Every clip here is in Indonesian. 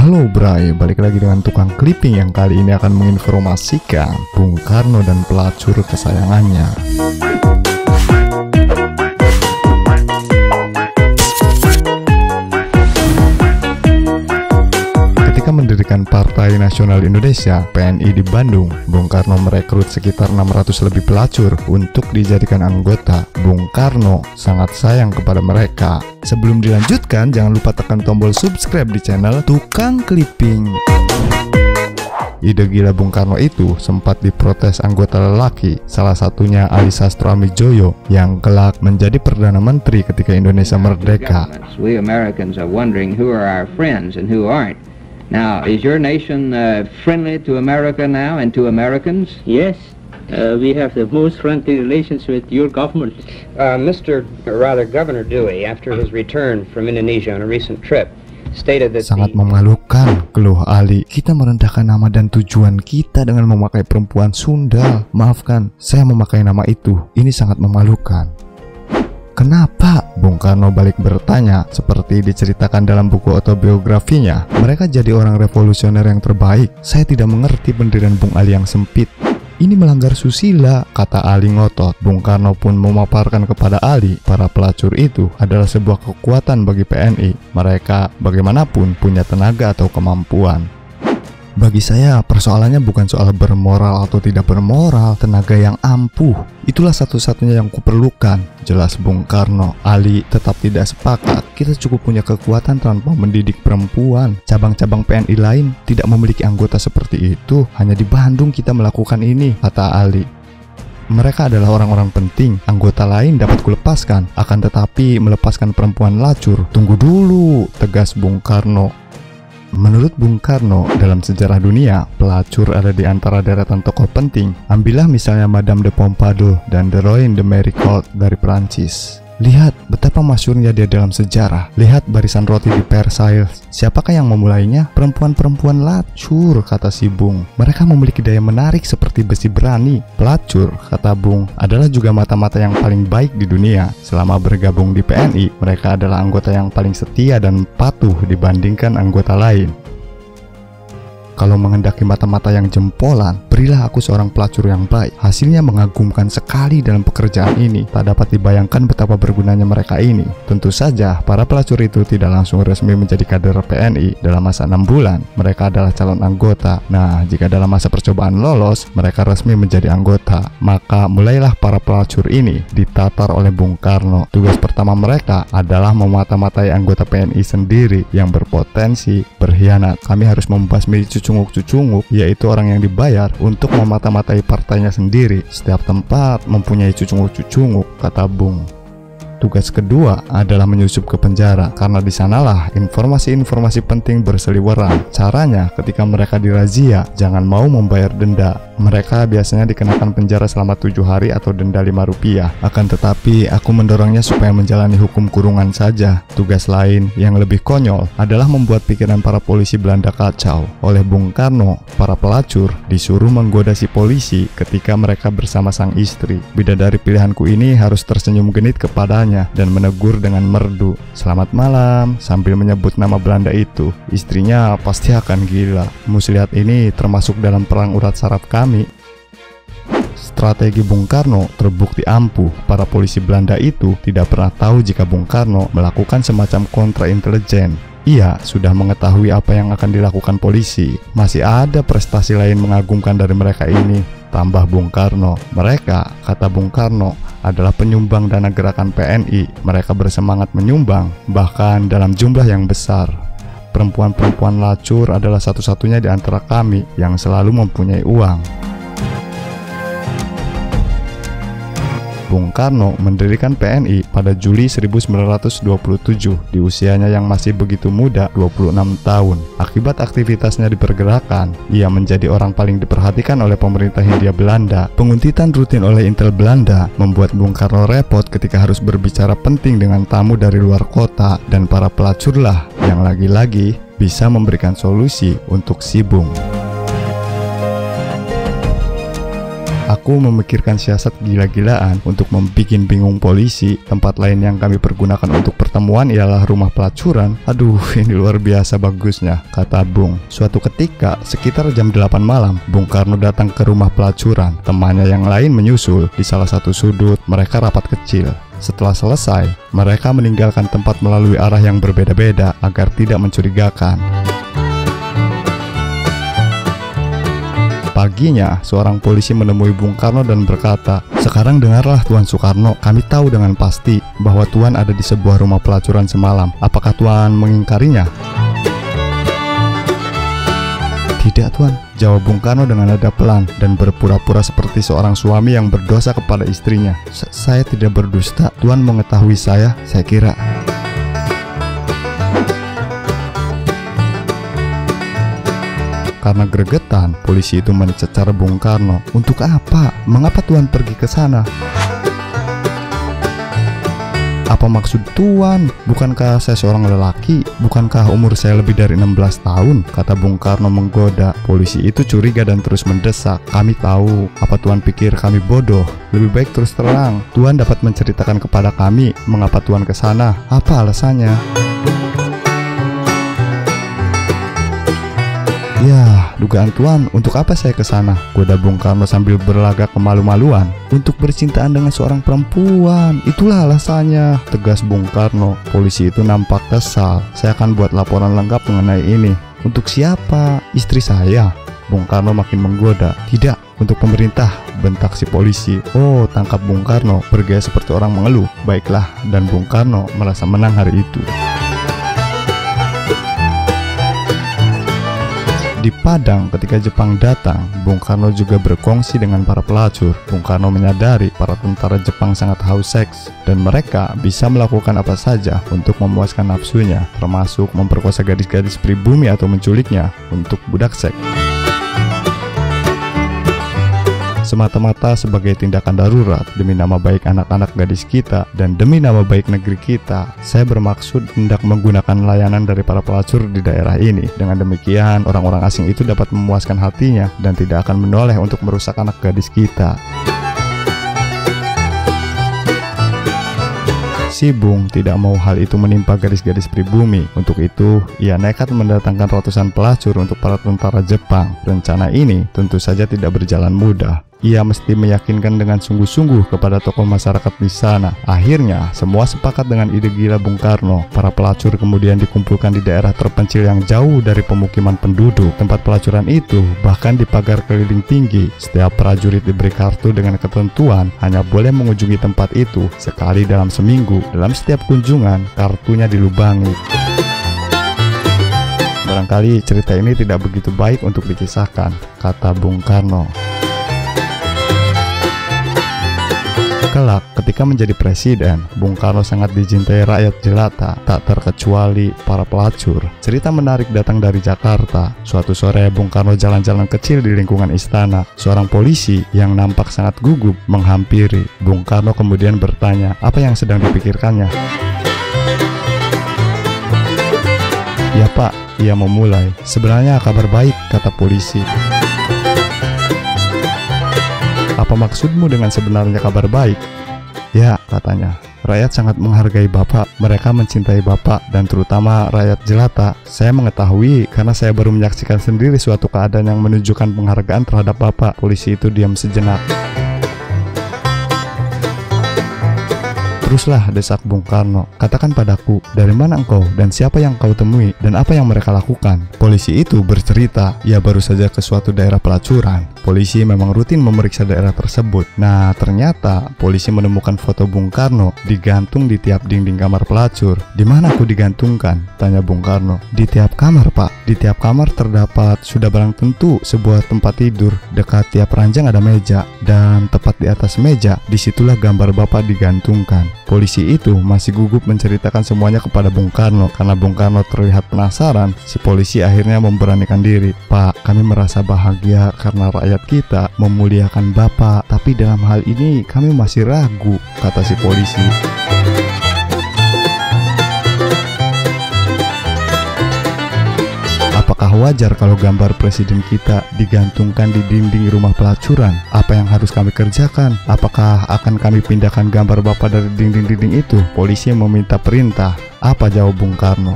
Halo Bray, balik lagi dengan tukang clipping yang kali ini akan menginformasikan Bung Karno dan pelacur kesayangannya. Ketika mendirikan Partai Nasional Indonesia (PNI) di Bandung, Bung Karno merekrut sekitar 600 lebih pelacur untuk dijadikan anggota. Bung Karno sangat sayang kepada mereka. Sebelum dilanjutkan, jangan lupa tekan tombol subscribe di channel Tukang Clipping. Ide gila Bung Karno itu sempat diprotes anggota lelaki, salah satunya Ali Sastroamidjojo yang kelak menjadi Perdana Menteri ketika Indonesia merdeka. We Americans are wondering who are our friends and who aren't. Now, is your nation friendly to America now and to Americans? Yes, we have the most friendly relations with your government. Governor Dewey, after his return from Indonesia on a recent trip, stated that sangat memalukan, keluh Ali. Kita merendahkan nama dan tujuan kita dengan memakai perempuan Sunda. Maafkan, saya memakai nama itu. Ini sangat memalukan. Kenapa? Bung Karno balik bertanya. Seperti diceritakan dalam buku autobiografinya, mereka jadi orang revolusioner yang terbaik. Saya tidak mengerti pendirian Bung Ali yang sempit. Ini melanggar susila, kata Ali ngotot. Bung Karno pun memaparkan kepada Ali, para pelacur itu adalah sebuah kekuatan bagi PNI. Mereka bagaimanapun punya tenaga atau kemampuan. Bagi saya, persoalannya bukan soal bermoral atau tidak bermoral, tenaga yang ampuh. Itulah satu-satunya yang kuperlukan, jelas Bung Karno. Ali tetap tidak sepakat. Kita cukup punya kekuatan tanpa mendidik perempuan. Cabang-cabang PNI lain tidak memiliki anggota seperti itu. Hanya di Bandung kita melakukan ini, kata Ali. Mereka adalah orang-orang penting, anggota lain dapat kulepaskan. Akan tetapi melepaskan perempuan lacur, tunggu dulu, tegas Bung Karno. Menurut Bung Karno, dalam sejarah dunia, pelacur ada di antara deretan tokoh penting. Ambillah misalnya Madame de Pompadour dan The Roy de Méricourt dari Prancis. Lihat betapa masyhurnya dia dalam sejarah. Lihat barisan roti di Versailles. Siapakah yang memulainya? Perempuan-perempuan lacur, kata si Bung. Mereka memiliki daya menarik seperti besi berani. Pelacur, kata Bung, adalah juga mata-mata yang paling baik di dunia. Selama bergabung di PNI, mereka adalah anggota yang paling setia dan patuh dibandingkan anggota lain. Kalau menghendaki mata-mata yang jempolan, berilah aku seorang pelacur yang baik. Hasilnya mengagumkan sekali dalam pekerjaan ini. Tak dapat dibayangkan betapa bergunanya mereka ini. Tentu saja, para pelacur itu tidak langsung resmi menjadi kader PNI dalam masa 6 bulan. Mereka adalah calon anggota. Nah, jika dalam masa percobaan lolos, mereka resmi menjadi anggota. Maka mulailah para pelacur ini ditatar oleh Bung Karno. Tugas pertama mereka adalah memata-matai anggota PNI sendiri yang berpotensi berkhianat. Kami harus membasmi cucunguk-cucunguk, yaitu orang yang dibayar untuk memata-matai partainya sendiri. Setiap tempat mempunyai cucunguk-cucunguk, kata Bung. Tugas kedua adalah menyusup ke penjara, karena di sanalah informasi-informasi penting berseliweran. Caranya, ketika mereka dirazia, jangan mau membayar denda. Mereka biasanya dikenakan penjara selama 7 hari atau denda Rp5. Akan tetapi, aku mendorongnya supaya menjalani hukum kurungan saja. Tugas lain yang lebih konyol adalah membuat pikiran para polisi Belanda kacau. Oleh Bung Karno, para pelacur disuruh menggoda si polisi ketika mereka bersama sang istri. Bidadari pilihanku ini harus tersenyum genit kepadanya dan menegur dengan merdu, "Selamat malam," sambil menyebut nama Belanda itu. Istrinya pasti akan gila. Muslihat ini termasuk dalam perang urat saraf kami. Strategi Bung Karno terbukti ampuh. Para polisi Belanda itu tidak pernah tahu jika Bung Karno melakukan semacam kontra intelijen. Ia sudah mengetahui apa yang akan dilakukan polisi. Masih ada prestasi lain mengagumkan dari mereka ini, tambah Bung Karno. Mereka, kata Bung Karno, adalah penyumbang dana gerakan PNI. Mereka bersemangat menyumbang, bahkan dalam jumlah yang besar. Perempuan-perempuan lacur adalah satu-satunya di antara kami yang selalu mempunyai uang. Bung Karno mendirikan PNI pada Juli 1927 di usianya yang masih begitu muda, 26 tahun. Akibat aktivitasnya di pergerakan, ia menjadi orang paling diperhatikan oleh pemerintah Hindia Belanda. Penguntitan rutin oleh Intel Belanda membuat Bung Karno repot ketika harus berbicara penting dengan tamu dari luar kota, dan para pelacurlah yang lagi-lagi bisa memberikan solusi untuk si Bung. Aku memikirkan siasat gila-gilaan untuk membuat bingung polisi. Tempat lain yang kami pergunakan untuk pertemuan ialah rumah pelacuran. Aduh, ini luar biasa bagusnya, kata Bung. Suatu ketika, sekitar jam 8 malam, Bung Karno datang ke rumah pelacuran. Temannya yang lain menyusul. Di salah satu sudut, mereka rapat kecil. Setelah selesai, mereka meninggalkan tempat melalui arah yang berbeda-beda agar tidak mencurigakan. Paginya, seorang polisi menemui Bung Karno dan berkata, "Sekarang dengarlah Tuan Soekarno, kami tahu dengan pasti bahwa Tuan ada di sebuah rumah pelacuran semalam. Apakah Tuan mengingkarinya?" "Tidak, Tuan," jawab Bung Karno dengan nada pelan dan berpura-pura seperti seorang suami yang berdosa kepada istrinya. Saya tidak berdusta. Tuan mengetahui saya kira." Karena gregetan, polisi itu mencecar Bung Karno. "Untuk apa? Mengapa Tuan pergi ke sana? Apa maksud Tuan? Bukankah saya seorang lelaki? Bukankah umur saya lebih dari 16 tahun? Kata Bung Karno menggoda. Polisi itu curiga dan terus mendesak. "Kami tahu. Apa Tuan pikir kami bodoh? Lebih baik terus terang. Tuan dapat menceritakan kepada kami mengapa Tuan ke sana. Apa alasannya?" "Ya, dugaan Tuan, untuk apa saya ke sana?" goda Bung Karno sambil berlagak kemalu-maluan. "Untuk bercintaan dengan seorang perempuan. Itulah alasannya," tegas Bung Karno. Polisi itu nampak kesal. "Saya akan buat laporan lengkap mengenai ini." "Untuk siapa?" "Istri saya." Bung Karno makin menggoda. "Tidak, untuk pemerintah," bentak si polisi. Oh, tangkap Bung Karno, bergaya seperti orang mengeluh. Baiklah, dan Bung Karno merasa menang hari itu. Di Padang, ketika Jepang datang, Bung Karno juga berkongsi dengan para pelacur. Bung Karno menyadari para tentara Jepang sangat haus seks, dan mereka bisa melakukan apa saja untuk memuaskan nafsunya, termasuk memperkosa gadis-gadis pribumi atau menculiknya untuk budak seks. Semata-mata sebagai tindakan darurat demi nama baik anak-anak gadis kita dan demi nama baik negeri kita, saya bermaksud hendak menggunakan layanan dari para pelacur di daerah ini. Dengan demikian, orang-orang asing itu dapat memuaskan hatinya dan tidak akan menoleh untuk merusak anak gadis kita. Si Bung tidak mau hal itu menimpa gadis-gadis pribumi. Untuk itu, ia nekat mendatangkan ratusan pelacur untuk para tentara Jepang. Rencana ini tentu saja tidak berjalan mudah. Ia mesti meyakinkan dengan sungguh-sungguh kepada tokoh masyarakat di sana. Akhirnya, semua sepakat dengan ide gila Bung Karno. Para pelacur kemudian dikumpulkan di daerah terpencil yang jauh dari pemukiman penduduk. Tempat pelacuran itu bahkan dipagar keliling tinggi. Setiap prajurit diberi kartu dengan ketentuan hanya boleh mengunjungi tempat itu sekali dalam seminggu. Dalam setiap kunjungan, kartunya dilubangi. Barangkali cerita ini tidak begitu baik untuk dikisahkan, kata Bung Karno. Kelak, ketika menjadi presiden, Bung Karno sangat dicintai rakyat jelata, tak terkecuali para pelacur. Cerita menarik datang dari Jakarta. Suatu sore, Bung Karno jalan-jalan kecil di lingkungan istana. Seorang polisi yang nampak sangat gugup menghampiri. Bung Karno kemudian bertanya, apa yang sedang dipikirkannya? Ya Pak, ia memulai. Sebenarnya kabar baik, kata polisi. Apa maksudmu dengan sebenarnya kabar baik? Ya, katanya, rakyat sangat menghargai Bapak, mereka mencintai Bapak, dan terutama rakyat jelata. Saya mengetahui karena saya baru menyaksikan sendiri suatu keadaan yang menunjukkan penghargaan terhadap Bapak. Polisi itu diam sejenak. Teruslah, desak Bung Karno. Katakan padaku, dari mana engkau dan siapa yang kau temui dan apa yang mereka lakukan? Polisi itu bercerita, ia baru saja ke suatu daerah pelacuran. Polisi memang rutin memeriksa daerah tersebut. Nah, ternyata polisi menemukan foto Bung Karno digantung di tiap dinding kamar pelacur. Di mana aku digantungkan? Tanya Bung Karno. Di tiap kamar, Pak. Di tiap kamar terdapat sudah barang tentu sebuah tempat tidur. Dekat tiap ranjang ada meja, dan tepat di atas meja disitulah gambar Bapak digantungkan. Polisi itu masih gugup menceritakan semuanya kepada Bung Karno. Karena Bung Karno terlihat penasaran, si polisi akhirnya memberanikan diri. Pak, kami merasa bahagia karena rakyat kita memuliakan Bapak, tapi dalam hal ini kami masih ragu, kata si polisi. Apakah wajar kalau gambar presiden kita digantungkan di dinding rumah pelacuran? Apa yang harus kami kerjakan? Apakah akan kami pindahkan gambar Bapak dari dinding-dinding itu? Polisi yang meminta perintah. Apa jawab Bung Karno?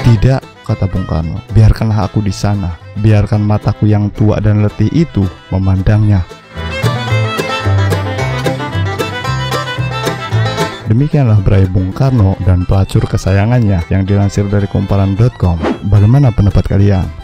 Tidak, kata Bung Karno. Biarkanlah aku di sana. Biarkan mataku yang tua dan letih itu memandangnya. Demikianlah berai Bung Karno dan pelacur kesayangannya yang dilansir dari Kumparan.com. Bagaimana pendapat kalian?